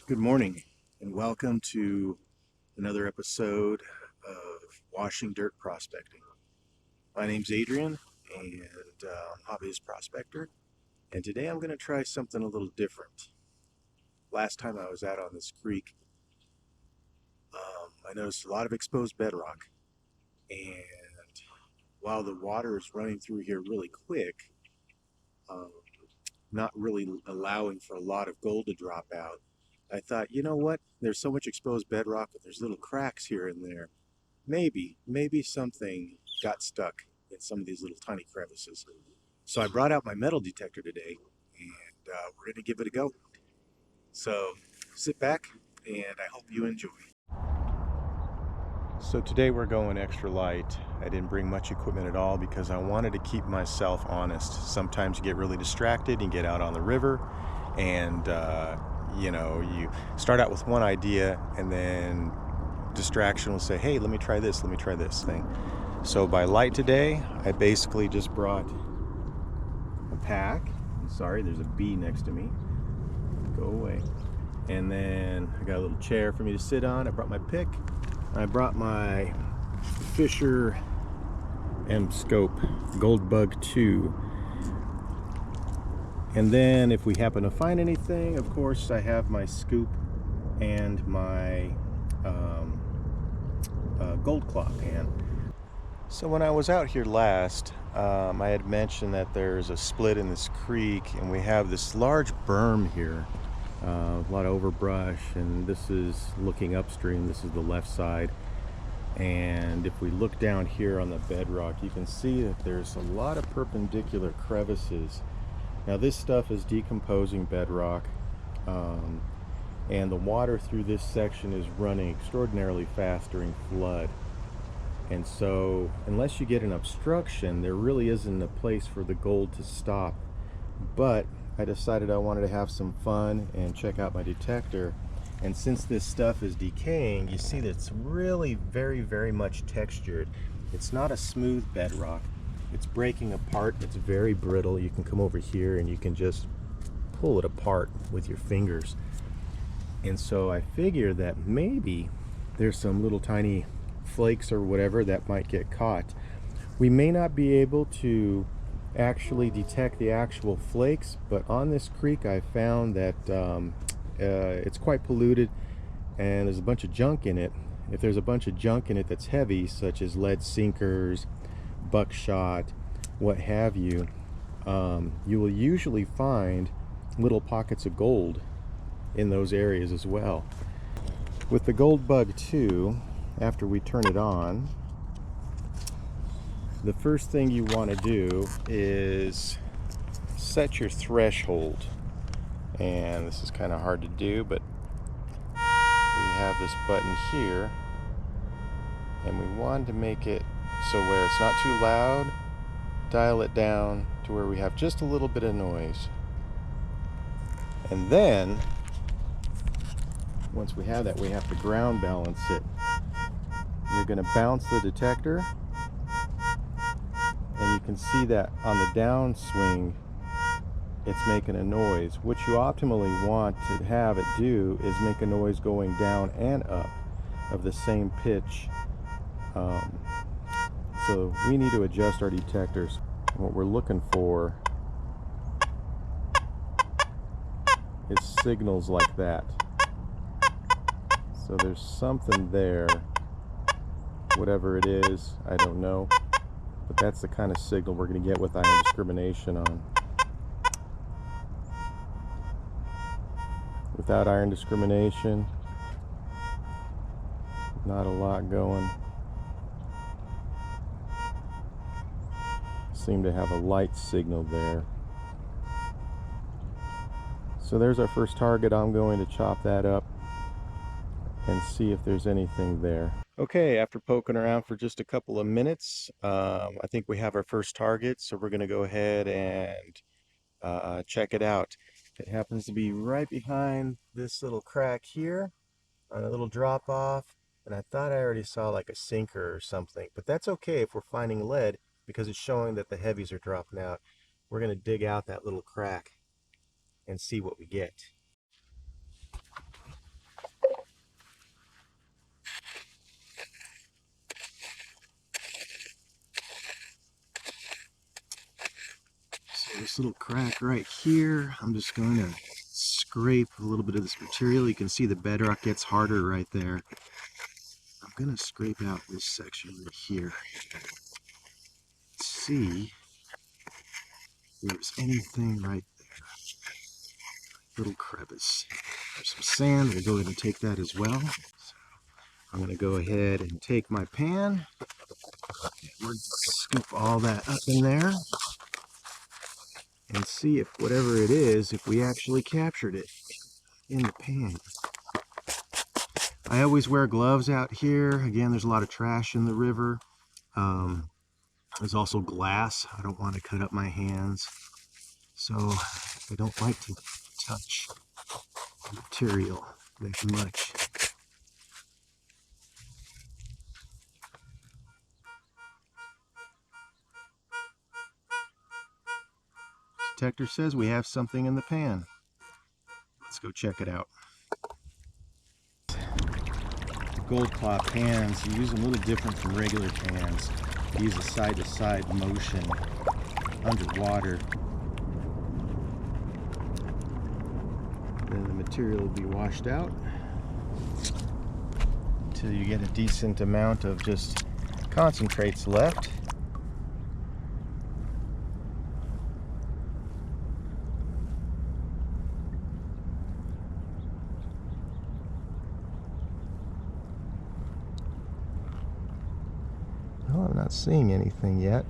Good morning and welcome to another episode of Washing Dirt Prospecting. My name's Adrian and I'm a hobbyist prospector, and today I'm going to try something a little different. Last time I was out on this creek, I noticed a lot of exposed bedrock, and while the water is running through here really quick, um, not really allowing for a lot of gold to drop out, I thought, you know what? There's so much exposed bedrock, but there's little cracks here and there. Maybe something got stuck in some of these little tiny crevices. So I brought out my metal detector today, and we're going to give it a go. So sit back, and I hope you enjoy. So today we're going extra light. I didn't bring much equipment at all because I wanted to keep myself honest. Sometimes you get really distracted and get out on the river, and you start out with one idea, and then distraction will say, hey, let me try this thing. So by light today, I basically just brought a pack. I'm sorry, there's a bee next to me. Go away. And then I got a little chair for me to sit on. I brought my pick. I brought my Fisher M Scope Gold Bug 2. And then if we happen to find anything, of course, I have my scoop and my gold claw pan. So when I was out here last, I had mentioned that there's a split in this creek, and we have this large berm here, a lot of overbrush, and this is looking upstream. This is the left side, and if we look down here on the bedrock, you can see that there's a lot of perpendicular crevices. Now this stuff is decomposing bedrock, and the water through this section is running extraordinarily fast during flood. And so unless you get an obstruction, there really isn't a place for the gold to stop. But I decided I wanted to have some fun and check out my detector. And since this stuff is decaying, you see that it's really very much textured. It's not a smooth bedrock. It's breaking apart. It's very brittle. You can come over here and you can just pull it apart with your fingers. And so I figure that maybe there's some little tiny flakes or whatever that might get caught. We may not be able to actually detect the actual flakes, but on this creek I found that it's quite polluted and there's a bunch of junk in it. If there's a bunch of junk in it that's heavy, such as lead sinkers, buckshot, what have you, you will usually find little pockets of gold in those areas as well. With the Gold Bug 2, after we turn it on, the first thing you want to do is set your threshold. And this is kind of hard to do, but we have this button here, and we want to make it so where it's not too loud. Dial it down to where we have just a little bit of noise. And then once we have that, we have to ground balance it. You're going to bounce the detector, and you can see that on the downswing it's making a noise. What you optimally want to have it do is make a noise going down and up of the same pitch. So we need to adjust our detectors. What we're looking for is signals like that. So there's something there, whatever it is, I don't know, but that's the kind of signal we're going to get with iron discrimination on. Without iron discrimination, not a lot going. Seem to have a light signal there. So there's our first target. I'm going to chop that up and see if there's anything there. Okay, after poking around for just a couple of minutes, I think we have our first target, so we're going to go ahead and check it out. It happens to be right behind this little crack here on a little drop off, and I thought I already saw like a sinker or something, but that's okay if we're finding lead because it's showing that the heavies are dropping out. We're going to dig out that little crack and see what we get. nice little crack right here. I'm just going to scrape a little bit of this material. You can see the bedrock gets harder right there. I'm going to scrape out this section right here. See if there's anything right there. Little crevice. There's some sand. We'll go ahead and take that as well. So I'm going to go ahead and take my pan. We're going to scoop all that up in there and see if whatever it is, if we actually captured it in the pan. I always wear gloves out here. Again, there's a lot of trash in the river. There's also glass. I don't want to cut up my hands. So I don't like to touch material that much. Detector says we have something in the pan. Let's go check it out. Gold claw pans, you use them a little different from regular pans. You use a side-to-side motion underwater. Then the material will be washed out until you get a decent amount of just concentrates left. Well, I'm not seeing anything yet.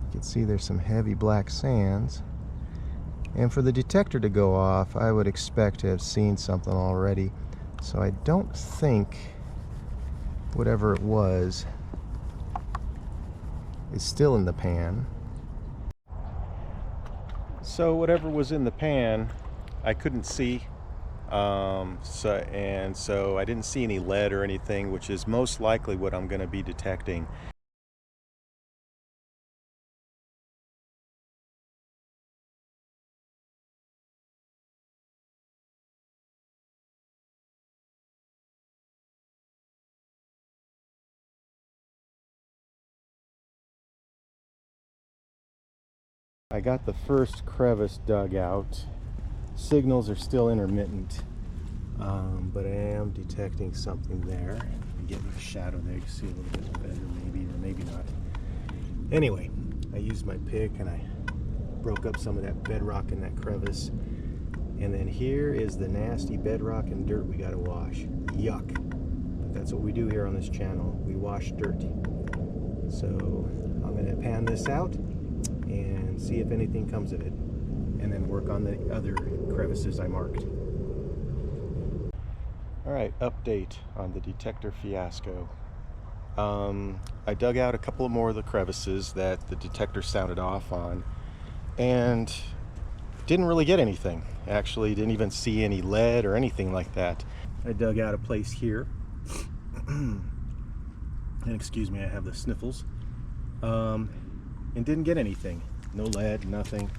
You can see there's some heavy black sands. And for the detector to go off, I would expect to have seen something already. So I don't think whatever it was is still in the pan. So whatever was in the pan, I couldn't see. So I didn't see any lead or anything, which is most likely what I'm going to be detecting. I got the first crevice dug out. Signals are still intermittent, but I am detecting something there. I'm getting a shadow there. You can see a little bit better, maybe, or maybe not. Anyway, I used my pick and I broke up some of that bedrock in that crevice. And then here is the nasty bedrock and dirt we gotta wash. Yuck. But that's what we do here on this channel. We wash dirt. So I'm gonna pan this out and see if anything comes of it, and then work on the other crevices I marked. Alright, update on the detector fiasco. I dug out a couple more of the crevices that the detector sounded off on and didn't really get anything. Actually, didn't even see any lead or anything like that. I dug out a place here and excuse me, I have the sniffles, and didn't get anything. No lead, nothing.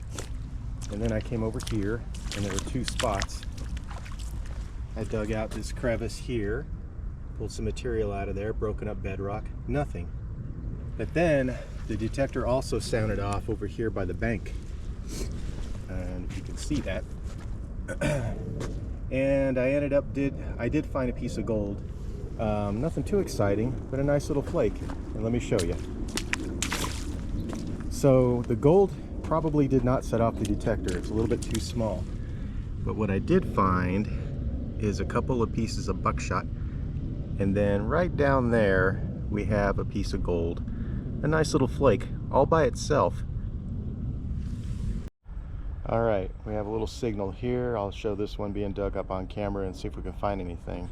And then I came over here and there were two spots. I dug out this crevice here, pulled some material out of there, broken up bedrock, nothing. But then the detector also sounded off over here by the bank. And if you can see that. And I ended up, I did find a piece of gold. Nothing too exciting, but a nice little flake. And let me show you. So the gold probably did not set off the detector. It's a little bit too small. But what I did find is a couple of pieces of buckshot. And then right down there, we have a piece of gold. A nice little flake, all by itself. All right, we have a little signal here. I'll show this one being dug up on camera and see if we can find anything.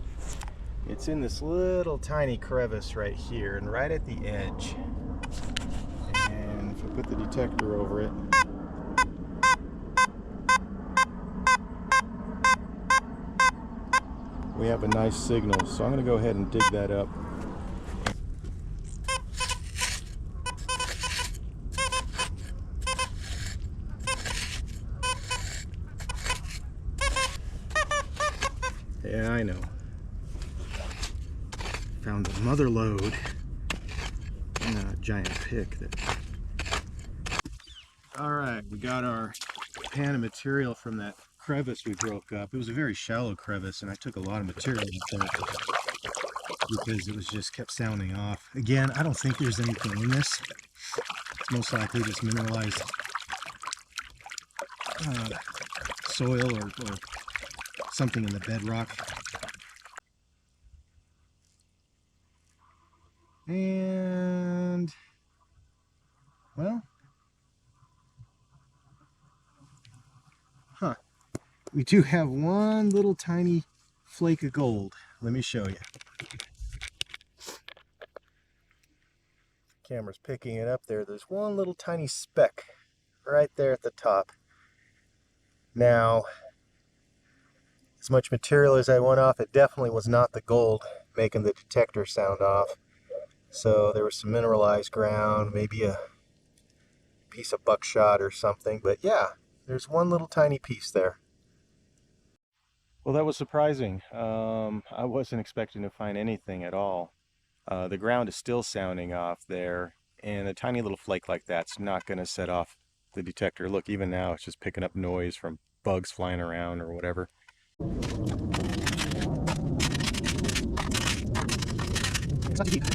It's in this little tiny crevice right here and right at the edge. And if I put the detector over it, we have a nice signal. So I'm going to go ahead and dig that up. Yeah, I know. found the mother lode and a giant pick. Alright, we got our pan of material from that crevice we broke up. It was a very shallow crevice, and I took a lot of material out there because it was just kept sounding off. Again, I don't think there's anything in this. It's most likely just mineralized soil or something in the bedrock. And, well, we do have one little tiny flake of gold. Let me show you. Camera's picking it up there. There's one little tiny speck right there at the top. Now, as much material as I went off, it definitely was not the gold making the detector sound off. So there was some mineralized ground, maybe a piece of buckshot or something. But yeah, there's one little tiny piece there. Well, that was surprising. I wasn't expecting to find anything at all. The ground is still sounding off there, and a tiny little flake like that's not going to set off the detector. Look, even now it's just picking up noise from bugs flying around or whatever. It's not too deep.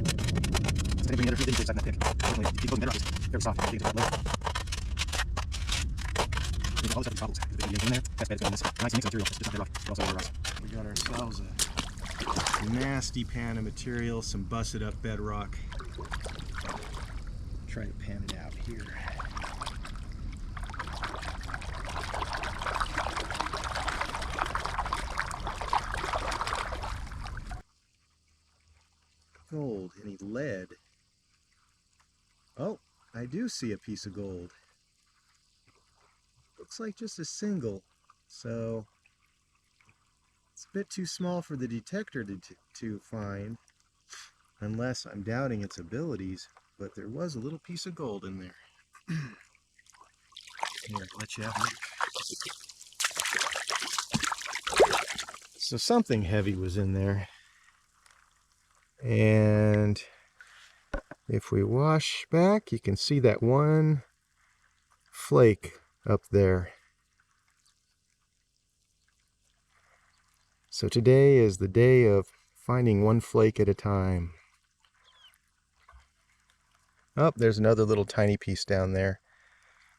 So maybe other things inside that pick. Definitely, deep bedrock is very soft. You can get all this other bubbles. If you get in there, that's bad. It's got this nice mix of material. It's just bedrock. It's also rust. We got ourselves a nasty pan of material, some busted up bedrock. Try to pan it out here. Gold, any lead? Oh, I do see a piece of gold. Looks like just a single, so it's a bit too small for the detector to find, unless I'm doubting its abilities, but there was a little piece of gold in there. Here, I'll let you have a look. So something heavy was in there, and if we wash back, you can see that one flake up there. So today is the day of finding one flake at a time. Oh, there's another little tiny piece down there.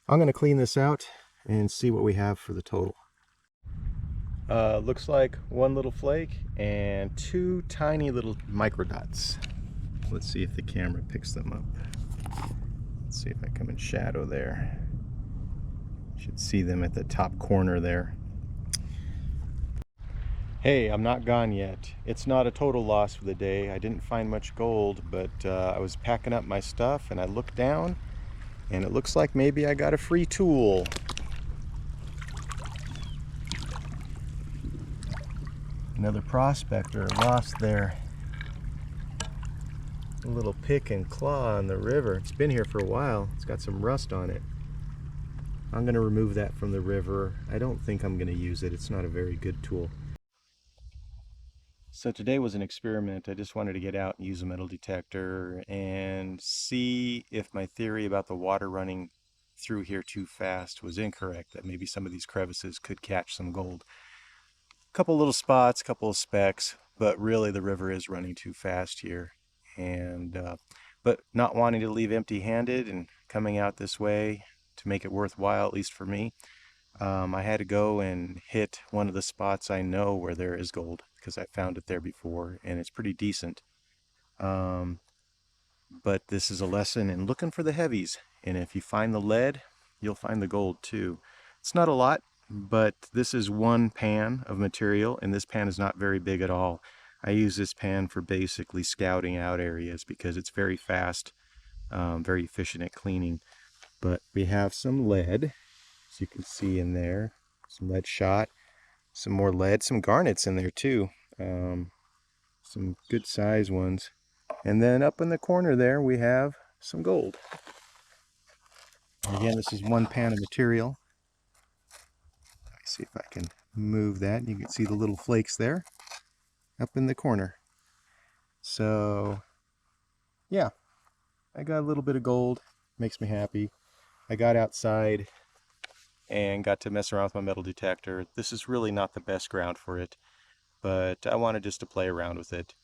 I'm going to clean this out and see what we have for the total. Looks like one little flake and two tiny little micro dots. Let's see if the camera picks them up. Let's see if I come in shadow there. Should see them at the top corner there. Hey, I'm not gone yet. It's not a total loss for the day. I didn't find much gold, but I was packing up my stuff and I looked down and it looks like maybe I got a free tool. Another prospector lost their little pick and claw on the river. It's been here for a while. It's got some rust on it. I'm going to remove that from the river. I don't think I'm going to use it. It's not a very good tool. So today was an experiment. I just wanted to get out and use a metal detector and see if my theory about the water running through here too fast was incorrect, that maybe some of these crevices could catch some gold. A couple little spots, couple of specks, but really the river is running too fast here. And but not wanting to leave empty-handed and coming out this way to make it worthwhile, at least for me, I had to go and hit one of the spots I know where there is gold, because I found it there before and it's pretty decent. But this is a lesson in looking for the heavies, and if you find the lead, you'll find the gold too. It's not a lot, but this is one pan of material, and this pan is not very big at all. I use this pan for basically scouting out areas because it's very fast, very efficient at cleaning. But we have some lead, as you can see in there, some lead shot, some more lead, some garnets in there too, some good size ones. And then up in the corner there we have some gold. Again, this is one pan of material. Let me see if I can move that. You can see the little flakes there up in the corner. So yeah, I got a little bit of gold. Makes me happy. I got outside and got to mess around with my metal detector. This is really not the best ground for it, but I wanted just to play around with it.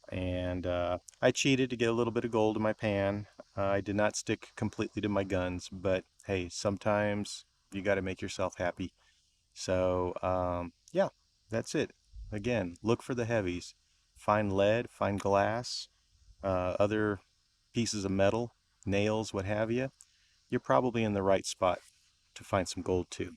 And I cheated to get a little bit of gold in my pan. I did not stick completely to my guns, but hey, sometimes you got to make yourself happy. So yeah, that's it. Again, look for the heavies. Find lead, find glass, other pieces of metal, nails, what have you. You're probably in the right spot to find some gold too.